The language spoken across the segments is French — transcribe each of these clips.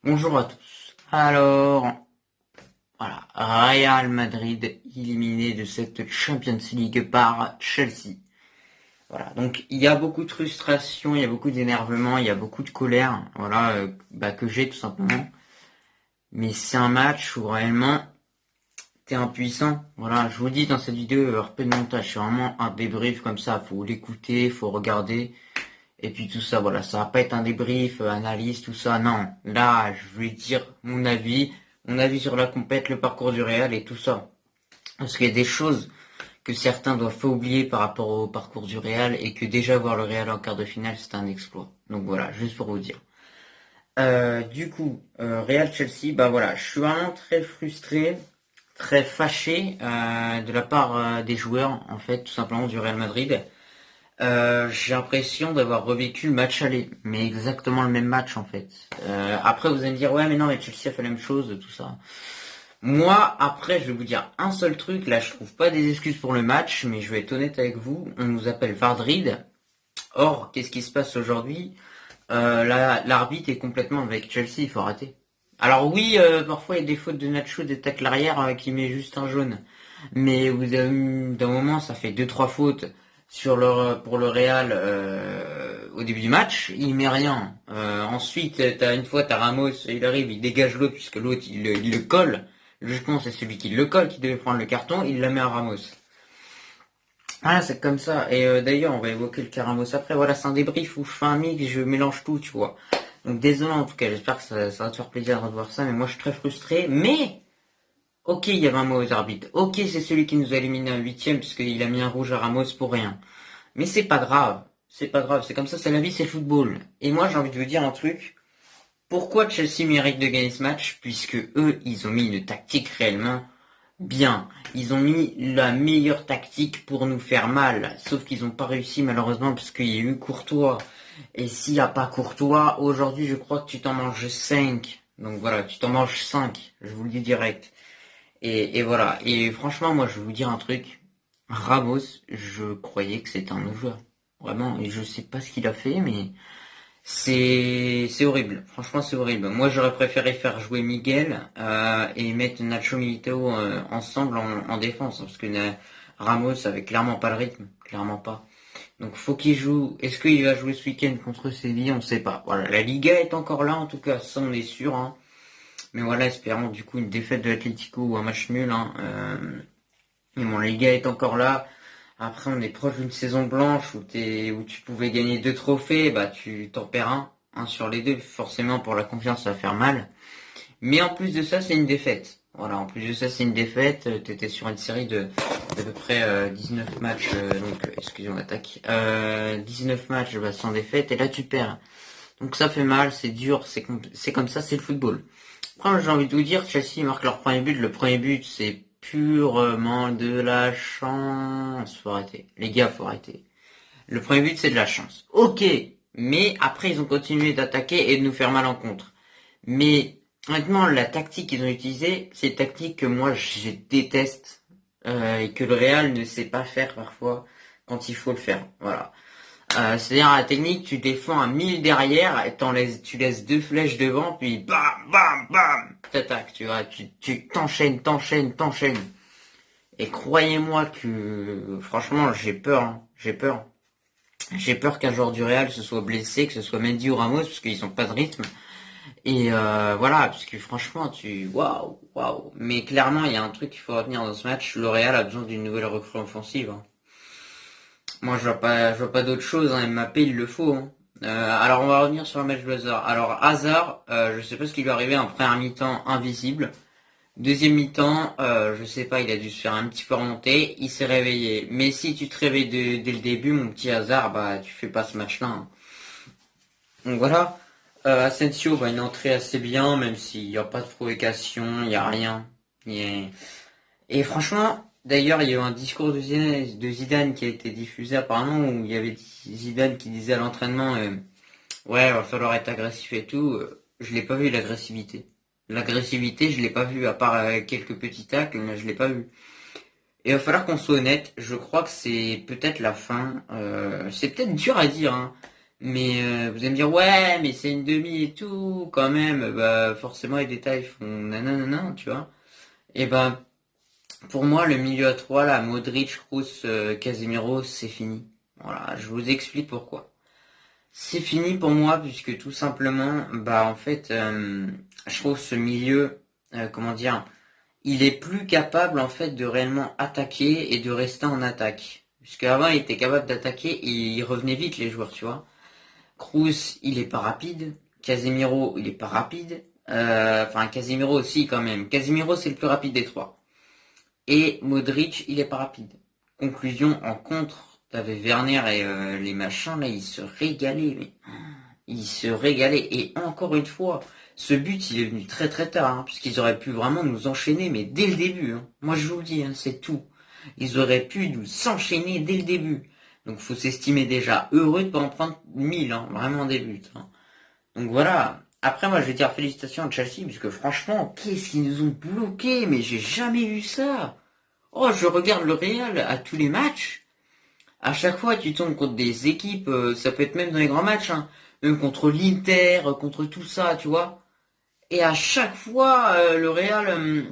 Bonjour à tous. Alors, voilà, Real Madrid éliminé de cette Champions League par Chelsea. Voilà, donc il y a beaucoup de frustration, il y a beaucoup d'énervement, il y a beaucoup de colère, voilà, que j'ai tout simplement. Mais c'est un match où réellement t'es impuissant. Voilà, je vous dis dans cette vidéo, alors peu de montage, c'est vraiment un débrief comme ça, faut l'écouter, faut regarder. Et puis tout ça, voilà, ça va pas être un débrief, analyse, tout ça. Non, là, je vais dire mon avis sur la compète, le parcours du Real et tout ça. Parce qu'il y a des choses que certains doivent pas oublier par rapport au parcours du Real et que déjà voir le Real en quart de finale, c'est un exploit. Donc voilà, juste pour vous dire. Real Chelsea, bah voilà, je suis vraiment très frustré, très fâché de la part des joueurs, en fait, tout simplement du Real Madrid. J'ai l'impression d'avoir revécu le match aller, mais exactement le même match en fait. Après vous allez me dire ouais mais non mais Chelsea a fait la même chose, tout ça. Moi après je vais vous dire un seul truc, là je trouve pas des excuses pour le match, mais je vais être honnête avec vous, on nous appelle Vardrid. Or qu'est-ce qui se passe aujourd'hui? L'arbitre est complètement avec Chelsea, il faut arrêter. Alors oui, parfois il y a des fautes de Nacho, des tacles arrière qui met juste un jaune. Mais au bout d'un moment, ça fait deux trois fautes pour le Real au début du match, il met rien. Ensuite, t'as Ramos, il arrive, il dégage l'autre puisque l'autre il le colle. Logiquement, c'est celui qui le colle qui devait prendre le carton, il la met à Ramos. Voilà, c'est comme ça. Et d'ailleurs, on va évoquer le cas Ramos après. Voilà, c'est un débrief où je fais un mix, je mélange tout, tu vois. Donc désolé en tout cas, j'espère que ça va te faire plaisir de revoir ça, mais moi je suis très frustré. Mais ok, il y avait un mauvais arbitre. Ok, c'est celui qui nous a éliminé en huitième puisqu'il a mis un rouge à Ramos pour rien. Mais c'est pas grave. C'est pas grave. C'est comme ça, c'est la vie, c'est le football. Et moi, j'ai envie de vous dire un truc. Pourquoi Chelsea mérite de gagner ce match? Puisque eux, ils ont mis une tactique réellement bien. Ils ont mis la meilleure tactique pour nous faire mal. Sauf qu'ils n'ont pas réussi malheureusement parce qu'il y a eu Courtois. Et s'il n'y a pas Courtois, aujourd'hui, je crois que tu t'en manges 5. Donc voilà, tu t'en manges 5. Je vous le dis direct. Et voilà. Et franchement, moi, je vais vous dire un truc. Ramos, je croyais que c'était un non-joueur. Vraiment. Et je sais pas ce qu'il a fait, mais c'est horrible. Franchement, c'est horrible. Moi, j'aurais préféré faire jouer Miguel et mettre Nacho Militao ensemble en défense, parce que Ramos avait clairement pas le rythme, clairement pas. Donc, faut qu'il joue. Est-ce qu'il va jouer ce week-end contre Séville? On sait pas. Voilà, la Liga est encore là, en tout cas, ça on est sûr. Hein. Mais voilà, espérons du coup une défaite de l'Atlético ou un match nul. Hein. Mais bon, la Liga est encore là. Après, on est proche d'une saison blanche où tu pouvais gagner deux trophées, bah tu t'en perds un sur les deux. Forcément, pour la confiance, ça va faire mal. Mais en plus de ça, c'est une défaite. Voilà, en plus de ça, c'est une défaite. T'étais sur une série de d'à peu près 19 matchs, excusez-moi, attaque. 19 matchs sans défaite, et là tu perds. Donc ça fait mal, c'est dur, c'est comme ça, c'est le football. Après, j'ai envie de vous dire, Chelsea marque leur premier but. Le premier but, c'est purement de la chance. Faut arrêter. Les gars, faut arrêter. Le premier but, c'est de la chance. Ok. Mais après, ils ont continué d'attaquer et de nous faire mal en contre. Mais honnêtement, la tactique qu'ils ont utilisée, c'est une tactique que moi, je déteste. Et que le Real ne sait pas faire parfois quand il faut le faire. Voilà. C'est-à-dire à la technique, tu défends à 1000 derrière, et tu laisses deux flèches devant, puis bam, bam, bam, t'attaques, tu vois, tu t'enchaînes. Et croyez-moi que, franchement, j'ai peur, hein, j'ai peur. J'ai peur qu'un joueur du Real se soit blessé, que ce soit Mendy ou Ramos, parce qu'ils ont pas de rythme. Et voilà, parce que franchement, waouh. Mais clairement, il y a un truc qu'il faut retenir dans ce match, le Real a besoin d'une nouvelle recrue offensive. Hein. Moi, je vois pas d'autre chose. Hein. Mbappé, il le faut. Hein. Alors, on va revenir sur le match de Hazard. Alors, Hazard, je sais pas ce qui lui est arrivé en première mi-temps invisible. Deuxième mi-temps, je sais pas, il a dû se faire un petit peu remonter. Il s'est réveillé. Mais si tu te réveilles dès le début, mon petit Hazard, bah, tu fais pas ce match-là. Hein. Donc voilà. Asensio, bah, une entrée assez bien, même s'il n'y a pas de provocation, il n'y a rien. Et franchement, d'ailleurs, il y a eu un discours de Zidane qui a été diffusé apparemment où il y avait Zidane qui disait à l'entraînement ouais, il va falloir être agressif et tout. Je l'ai pas vu l'agressivité. L'agressivité, je l'ai pas vu à part quelques petits tacles, mais je l'ai pas vu. Et il va falloir qu'on soit honnête, je crois que c'est peut-être la fin. C'est peut-être dur à dire, hein, Mais vous allez me dire, ouais, mais c'est une demi et tout, quand même, bah forcément les détails font nanana, tu vois. Et ben, pour moi, le milieu à 3 là, Modric, Kroos, Casemiro, c'est fini. Voilà, je vous explique pourquoi. C'est fini pour moi, puisque tout simplement, bah en fait, je trouve ce milieu, comment dire, il est plus capable en fait de réellement attaquer et de rester en attaque. Puisqu'avant, il était capable d'attaquer et il revenait vite les joueurs, tu vois. Kroos, il est pas rapide. Casemiro, il est pas rapide. Enfin, Casemiro aussi quand même. Casemiro, c'est le plus rapide des trois. Et Modric, il est pas rapide. Conclusion, en contre, t'avais Werner et les machins, là, ils se régalaient. Mais ils se régalaient. Et encore une fois, ce but, il est venu très très tard, hein, puisqu'ils auraient pu vraiment nous enchaîner, mais dès le début. Hein. Moi, je vous le dis, hein, c'est tout. Ils auraient pu nous s'enchaîner dès le début. Donc, faut s'estimer déjà heureux de pas en prendre 1000, hein, vraiment des buts. Hein. Donc voilà. Après, moi, je vais dire félicitations à Chelsea, puisque franchement, qu'est-ce qu'ils nous ont bloqué? Mais j'ai jamais vu ça. Oh, je regarde le Real à tous les matchs. À chaque fois, tu tombes contre des équipes, ça peut être même dans les grands matchs, hein, même contre l'Inter, contre tout ça, tu vois. Et à chaque fois, le Real,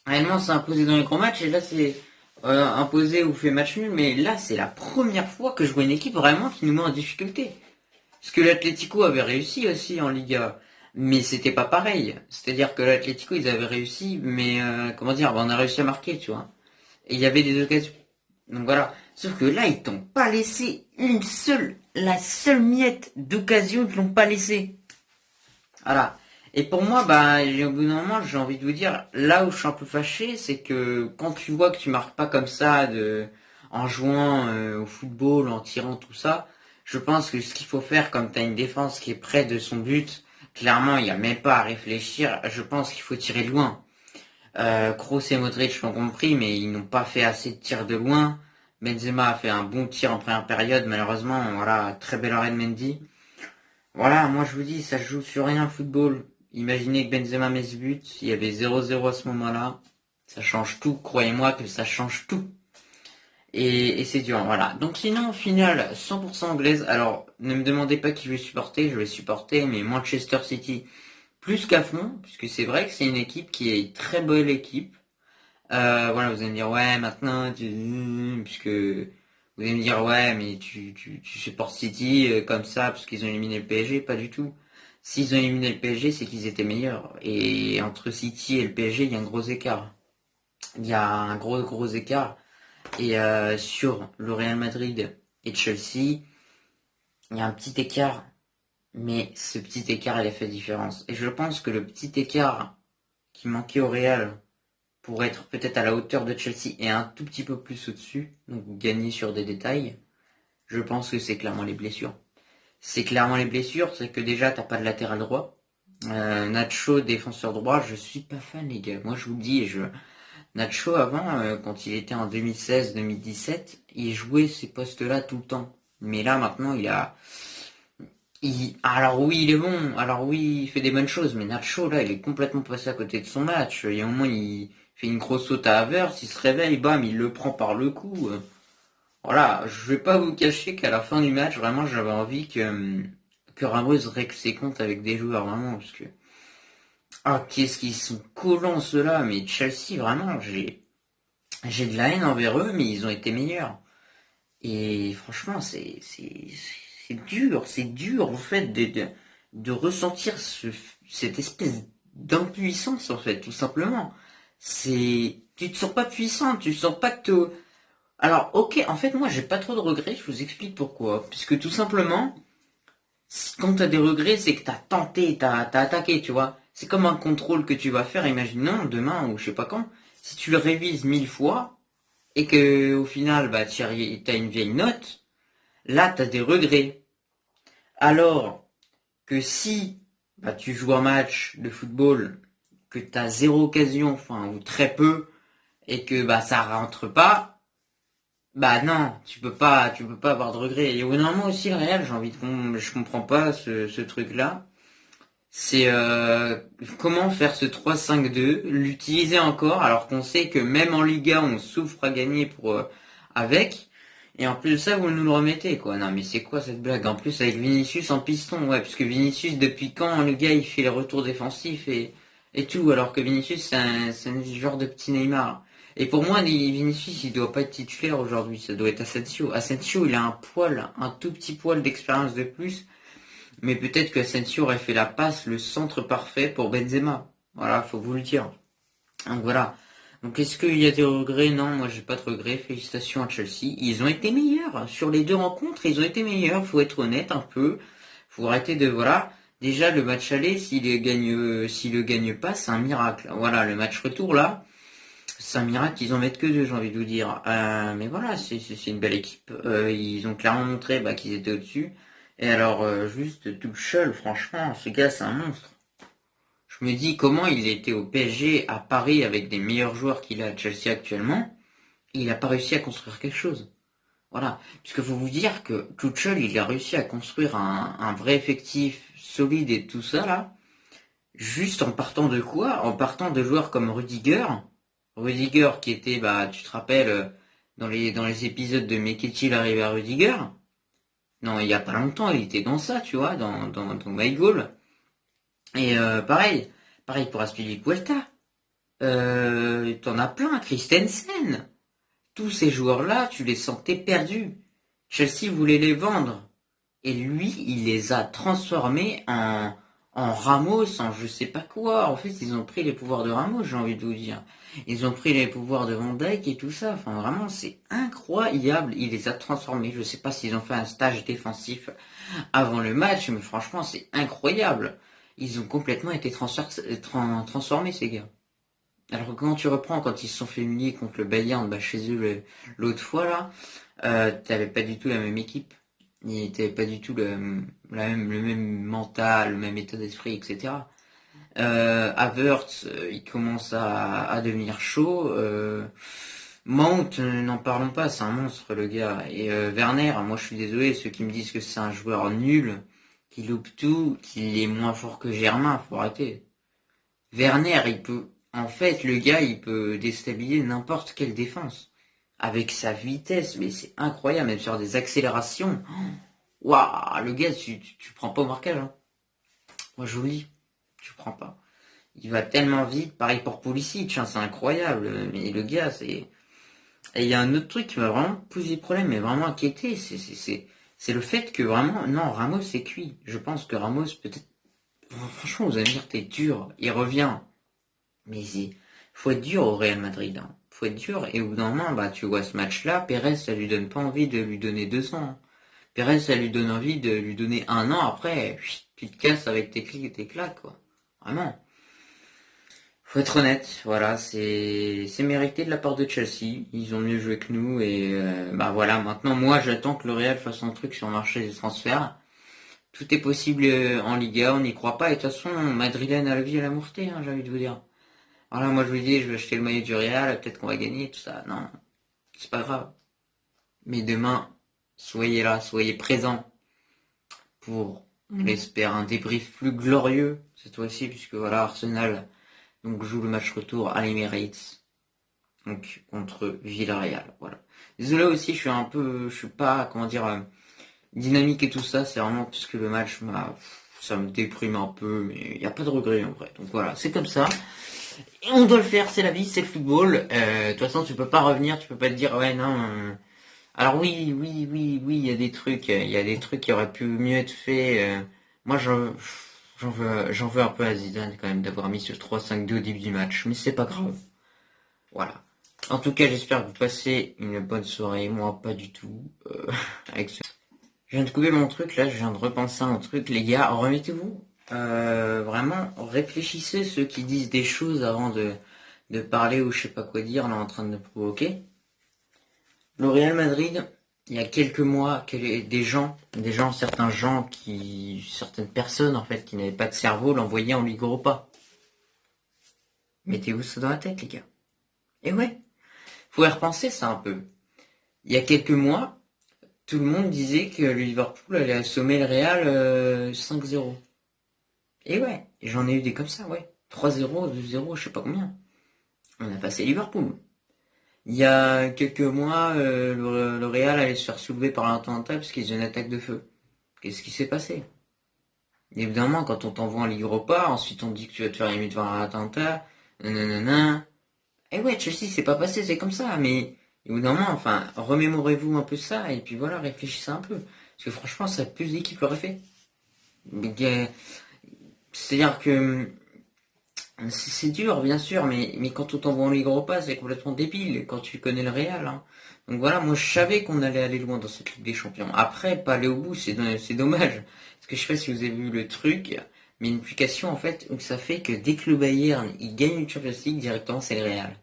réellement, s'est imposé dans les grands matchs, et là, c'est imposé ou fait match nul, mais là, c'est la première fois que je vois une équipe vraiment qui nous met en difficulté. Parce que l'Atlético avait réussi aussi en Liga, mais c'était pas pareil. C'est-à-dire que l'Atlético, ils avaient réussi, mais comment dire, on a réussi à marquer, tu vois. Et il y avait des occasions. Donc voilà. Sauf que là, ils t'ont pas laissé la seule miette d'occasion, ils te l'ont pas laissé. Voilà. Et pour moi, bah, au bout d'un moment, j'ai envie de vous dire, là où je suis un peu fâché, c'est que quand tu vois que tu marques pas comme ça, en jouant au football, en tirant tout ça, je pense que ce qu'il faut faire, comme tu as une défense qui est près de son but, clairement, il n'y a même pas à réfléchir. Je pense qu'il faut tirer loin. Kroos et Modric l'ont compris, mais ils n'ont pas fait assez de tirs de loin. Benzema a fait un bon tir en première période, malheureusement, voilà, très belle arrêt de Mendy. Voilà, moi je vous dis, ça se joue sur rien, football. Imaginez que Benzema met ce but, il y avait 0-0 à ce moment-là. Ça change tout, croyez-moi que ça change tout. Et c'est dur, voilà. Donc sinon, au final, 100% anglaise. Alors, ne me demandez pas qui je vais supporter, mais Manchester City plus qu'à fond, puisque c'est vrai que c'est une équipe qui est une très belle équipe. Voilà, vous allez me dire, ouais, maintenant, puisque vous allez me dire, ouais, mais tu supportes City comme ça, parce qu'ils ont éliminé le PSG, pas du tout. S'ils ont éliminé le PSG, c'est qu'ils étaient meilleurs. Et entre City et le PSG, il y a un gros écart. Il y a un gros écart. Et sur le Real Madrid et Chelsea, il y a un petit écart. Mais ce petit écart, il a fait différence. Et je pense que le petit écart qui manquait au Real, pour être peut-être à la hauteur de Chelsea et un tout petit peu plus au-dessus, donc gagner sur des détails, je pense que c'est clairement les blessures. C'est clairement les blessures, c'est que déjà t'as pas de latéral droit. Nacho, défenseur droit, je suis pas fan les gars. Moi je vous le dis, Nacho avant, quand il était en 2016-2017, il jouait ces postes-là tout le temps. Mais là maintenant alors oui, il est bon, alors oui, il fait des bonnes choses, mais Nacho, là, il est complètement passé à côté de son match. Il y a un moment, il fait une grosse saute à Havertz, il se réveille, bam, il le prend par le cou. Voilà, je vais pas vous cacher qu'à la fin du match, vraiment, j'avais envie que Ramos règle ses comptes avec des joueurs, vraiment, parce que... Ah, qu'est-ce qu'ils sont collants, ceux-là, mais Chelsea, vraiment, j'ai de la haine envers eux, mais ils ont été meilleurs. Et franchement, c'est dur en fait de ressentir cette espèce d'impuissance en fait, tout simplement. Tu te sens pas puissant, tu sens pas que Alors ok, en fait moi j'ai pas trop de regrets, je vous explique pourquoi. Puisque tout simplement, quand t'as des regrets, c'est que t'as tenté, t'as attaqué, tu vois. C'est comme un contrôle que tu vas faire, imaginons demain ou je sais pas quand. Si tu le révises 1000 fois et que au final bah t'as une vieille note, là t'as des regrets. Alors que si bah, tu joues un match de football, que tu as zéro occasion, enfin ou très peu, et que bah ça rentre pas, bah non, tu peux pas avoir de regrets. Et au moment aussi le Real, je comprends pas ce truc-là. C'est comment faire ce 3-5-2, l'utiliser encore, alors qu'on sait que même en Liga on souffre à gagner avec. Et en plus de ça, vous nous le remettez, quoi. Non, mais c'est quoi cette blague? En plus, avec Vinicius en piston, ouais, parce que Vinicius, depuis quand le gars, il fait les retours défensifs et tout, alors que Vinicius, c'est un genre de petit Neymar. Et pour moi, Vinicius, il doit pas être titulaire aujourd'hui, ça doit être Asensio. Asensio, il a un poil, un tout petit poil d'expérience de plus, mais peut-être que Asensio aurait fait la passe, le centre parfait pour Benzema. Voilà, faut vous le dire. Donc voilà. Donc est-ce qu'il y a des regrets? Non, moi j'ai pas de regrets. Félicitations à Chelsea. Ils ont été meilleurs. Sur les deux rencontres, ils ont été meilleurs. Faut être honnête un peu. Faut arrêter de... Voilà. Déjà le match aller, s'il le gagne pas, c'est un miracle. Voilà, le match retour là, c'est un miracle. Ils en mettent que deux, j'ai envie de vous dire. Mais voilà, c'est une belle équipe. Ils ont clairement montré qu'ils étaient au-dessus. Et alors, juste Tuchel, franchement, ce gars c'est un monstre. Je me dis comment il était au PSG à Paris avec des meilleurs joueurs qu'il a à Chelsea actuellement, et il n'a pas réussi à construire quelque chose. Voilà. Puisque faut vous dire que Tuchel, il a réussi à construire un vrai effectif solide et tout ça là, juste en partant de quoi? En partant de joueurs comme Rudiger. Rudiger qui était, tu te rappelles, dans les épisodes de Mais qu'est-il arrivé à Rudiger? Non, il y a pas longtemps, il était dans ça, tu vois, dans My Goal. Et pareil pour Aspilicueta. T'en as plein, Christensen. Tous ces joueurs-là, tu les sentais perdus. Chelsea voulait les vendre. Et lui, il les a transformés en Ramos, en je sais pas quoi. En fait, ils ont pris les pouvoirs de Ramos, j'ai envie de vous dire. Ils ont pris les pouvoirs de Van Dijk et tout ça. Enfin, vraiment, c'est incroyable. Il les a transformés. Je sais pas s'ils ont fait un stage défensif avant le match, mais franchement, c'est incroyable. Ils ont complètement été transformés, ces gars. Alors quand tu reprends, quand ils se sont fait humilier contre le Bayern, chez eux l'autre fois là, t'avais pas du tout la même équipe. T'avais pas du tout le même mental, le même état d'esprit, etc. Havertz, il commence à devenir chaud. Mount, n'en parlons pas, c'est un monstre le gars. Et Werner, moi je suis désolé, ceux qui me disent que c'est un joueur nul, qui loupe tout, qu'il est moins fort que Germain, faut arrêter. Werner, en fait, le gars, il peut déstabiliser n'importe quelle défense. Avec sa vitesse, mais c'est incroyable, même sur des accélérations. Waouh, le gars, tu prends pas au marquage, hein. Moi, je vous le dis, tu prends pas. Il va tellement vite, pareil pour Pulisic, hein, c'est incroyable. Mais le gars, c'est... Et il y a un autre truc qui m'a vraiment posé problème, mais vraiment inquiété, c'est le fait que vraiment, non, Ramos est cuit. Je pense que Ramos, peut-être... Franchement, vous allez me dire, t'es dur, il revient. Mais il faut être dur au Real Madrid, hein. Faut être dur, et au bout d'un moment, tu vois ce match-là, Pérez, ça lui donne pas envie de lui donner 200, hein. Pérez, ça lui donne envie de lui donner un an, après, tu te casses avec tes clics et tes claques, quoi. Vraiment. Faut être honnête, voilà, c'est mérité de la part de Chelsea. Ils ont mieux joué que nous, et voilà, maintenant, moi, j'attends que le Real fasse un truc sur le marché des transferts. Tout est possible en Liga, on n'y croit pas, et de toute façon, Madrilène à la vie et à la mourté, hein, j'ai envie de vous dire. Voilà, moi je vous dis, je vais acheter le maillot du Real, peut-être qu'on va gagner, tout ça. Non, c'est pas grave. Mais demain, soyez là, soyez présents pour, on l'espère, un débrief plus glorieux cette fois-ci, puisque voilà, Arsenal donc joue le match retour à l'Emirates, donc contre Villarreal. Voilà. Désolé aussi, je suis pas, comment dire, dynamique et tout ça, c'est vraiment parce que le match ça me déprime un peu, mais il n'y a pas de regret en vrai. Donc voilà, c'est comme ça. Et on doit le faire, c'est la vie, c'est le football. De toute façon, tu peux pas revenir, tu peux pas te dire ouais non. Alors oui, il y a des trucs qui auraient pu mieux être faits. Moi, j'en veux un peu à Zidane quand même d'avoir mis ce 3-5-2 au début du match, mais c'est pas grave. Voilà. En tout cas, j'espère que vous passez une bonne soirée. Moi, pas du tout. Avec ce... Je viens de couper mon truc là, je viens de repenser à un truc, les gars. Remettez-vous. Vraiment, réfléchissez ceux qui disent des choses avant de parler ou je sais pas quoi dire, là en train de me provoquer. Le Real Madrid, il y a quelques mois, certaines personnes en fait qui n'avaient pas de cerveau l'envoyaient en Ligue Europa. Mettez-vous ça dans la tête, les gars. Et ouais, faut y repenser ça un peu. Il y a quelques mois, tout le monde disait que le Liverpool allait assommer le Real 5-0. Et ouais, j'en ai eu des comme ça, ouais. 3-0, 2-0, je sais pas combien. On a passé Liverpool. Il y a quelques mois, le Real allait se faire soulever par l'Atalanta parce qu'ils ont une attaque de feu. Qu'est-ce qui s'est passé? Évidemment, quand on t'envoie en Ligue Europa, ensuite on dit que tu vas te faire éliminer devant l'Atalanta, nanana. Eh ouais, Chelsea, c'est pas passé, c'est comme ça, mais évidemment, enfin, remémorez-vous un peu ça, et puis voilà, réfléchissez un peu. Parce que franchement, ça plus d'équipes l'auraient fait. C'est-à-dire que c'est dur, bien sûr, mais quand on t'envoie en Ligue Europa, c'est complètement débile quand tu connais le Real. Hein. Donc voilà, moi je savais qu'on allait aller loin dans cette Ligue des Champions. Après, pas aller au bout, c'est dommage. Parce que je sais pas si vous avez vu le truc, mais une application en fait où ça fait que dès que le Bayern il gagne une Champions League, directement c'est le Real.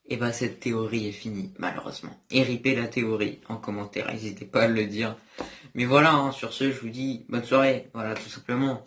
Et bah cette théorie est finie, malheureusement. Et ripez la théorie en commentaire, n'hésitez pas à le dire. Mais voilà, hein, sur ce, je vous dis bonne soirée, voilà, tout simplement.